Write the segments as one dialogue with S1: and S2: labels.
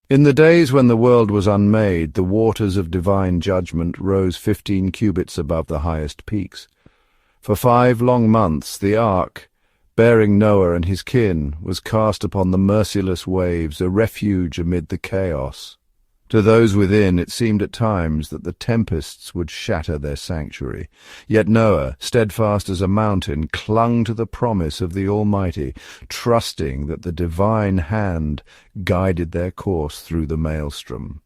S1: In the days when the world was unmade, the waters of divine judgment rose 15 cubits above the highest peaks. For 5 long months the ark, bearing Noah and his kin, was cast upon the merciless waves, a refuge amid the chaos. To those within it seemed at times that the tempests would shatter their sanctuary. Yet Noah, steadfast as a mountain, clung to the promise of the Almighty, trusting that the divine hand guided their course through the maelstrom.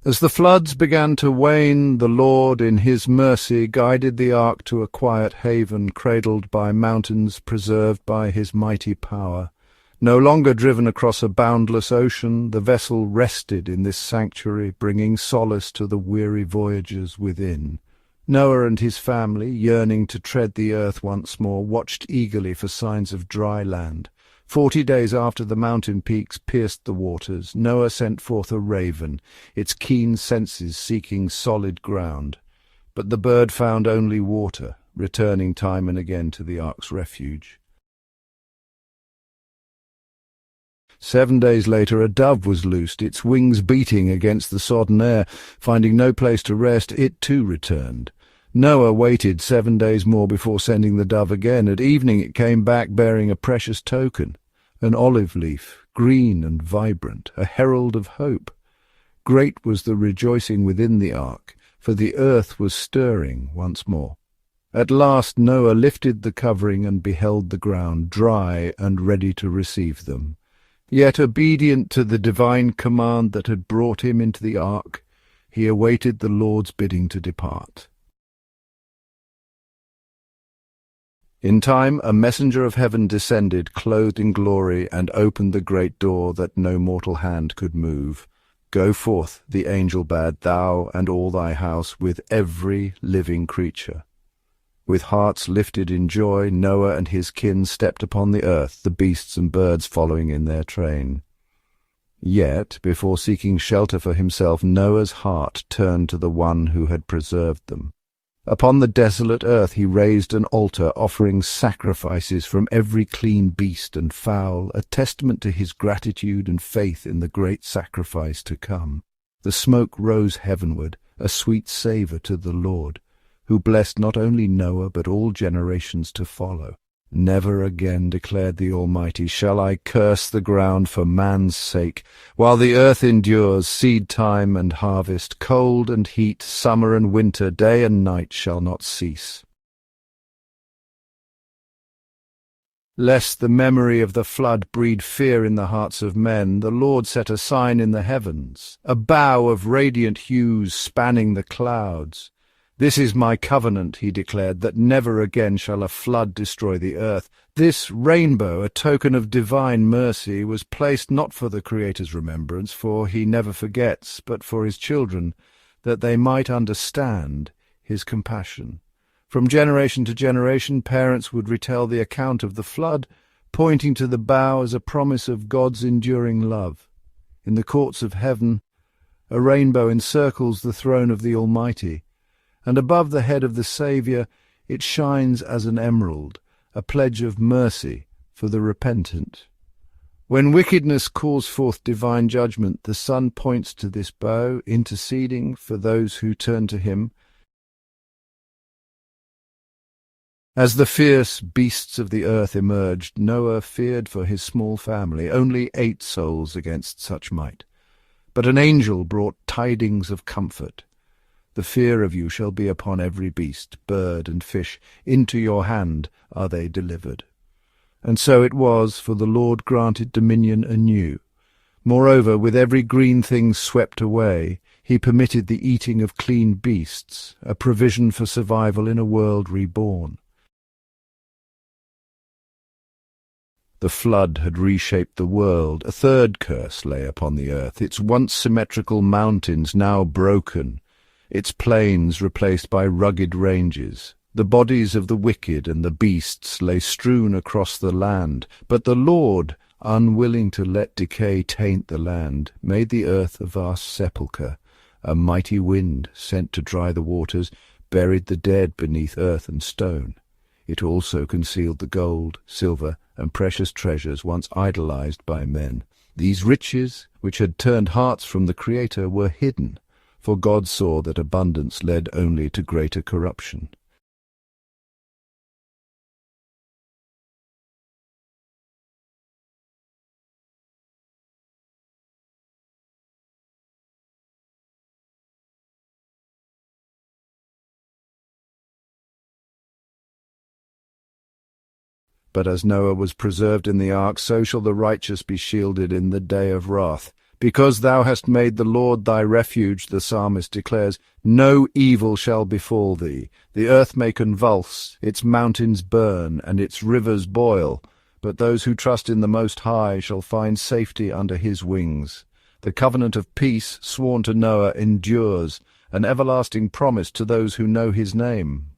S1: As the floods began to wane, the Lord, in his mercy, guided the ark to a quiet haven, cradled by mountains, preserved by his mighty power. No longer driven across a boundless ocean, the vessel rested in this sanctuary, bringing solace to the weary voyagers within. Noah and his family, yearning to tread the earth once more, watched eagerly for signs of dry land. 40 days after the mountain peaks pierced the waters, Noah sent forth a raven, its keen senses seeking solid ground. But the bird found only water, returning time and again to the ark's refuge. 7 days later a dove was loosed, its wings beating against the sodden air. Finding no place to rest, it too returned. Noah waited 7 days more before sending the dove again. At evening it came back bearing a precious token, an olive leaf, green and vibrant, a herald of hope. Great was the rejoicing within the ark, for the earth was stirring once more. At last Noah lifted the covering and beheld the ground, dry and ready to receive them. Yet, obedient to the divine command that had brought him into the ark, he awaited the Lord's bidding to depart. In time, a messenger of heaven descended, clothed in glory, and opened the great door that no mortal hand could move. "Go forth," the angel bade, "thou and all thy house, with every living creature." With hearts lifted in joy, Noah and his kin stepped upon the earth, the beasts and birds following in their train. Yet, before seeking shelter for himself, Noah's heart turned to the one who had preserved them. Upon the desolate earth he raised an altar, offering sacrifices from every clean beast and fowl, a testament to his gratitude and faith in the great sacrifice to come. The smoke rose heavenward, a sweet savour to the Lord, who blessed not only Noah but all generations to follow. "Never again," declared the Almighty, "shall I curse the ground for man's sake. While the earth endures, seed time and harvest, cold and heat, summer and winter, day and night shall not cease." Lest the memory of the flood breed fear in the hearts of men, the Lord set a sign in the heavens, a bow of radiant hues spanning the clouds. "This is my covenant," he declared, "that never again shall a flood destroy the earth." This rainbow, a token of divine mercy, was placed not for the Creator's remembrance, for he never forgets, but for his children, that they might understand his compassion. From generation to generation, parents would retell the account of the flood, pointing to the bow as a promise of God's enduring love. In the courts of heaven, a rainbow encircles the throne of the Almighty, and above the head of the Saviour it shines as an emerald, a pledge of mercy for the repentant. When wickedness calls forth divine judgment, the Son points to this bow, interceding for those who turn to him. As the fierce beasts of the earth emerged, Noah feared for his small family, only 8 souls against such might. But an angel brought tidings of comfort. "The fear of you shall be upon every beast, bird, and fish. Into your hand are they delivered." And so it was, for the Lord granted dominion anew. Moreover, with every green thing swept away, he permitted the eating of clean beasts, a provision for survival in a world reborn. The flood had reshaped the world. A third curse lay upon the earth, its once symmetrical mountains now broken, its plains replaced by rugged ranges. The bodies of the wicked and the beasts lay strewn across the land, but the Lord, unwilling to let decay taint the land, made the earth a vast sepulchre. A mighty wind, sent to dry the waters, buried the dead beneath earth and stone. It also concealed the gold, silver, and precious treasures once idolized by men. These riches, which had turned hearts from the Creator, were hidden, for God saw that abundance led only to greater corruption. But as Noah was preserved in the ark, so shall the righteous be shielded in the day of wrath. Because thou hast made the Lord thy refuge, the psalmist declares, no evil shall befall thee. The earth may convulse, its mountains burn, and its rivers boil, but those who trust in the Most High shall find safety under his wings. The covenant of peace sworn to Noah endures, an everlasting promise to those who know his name.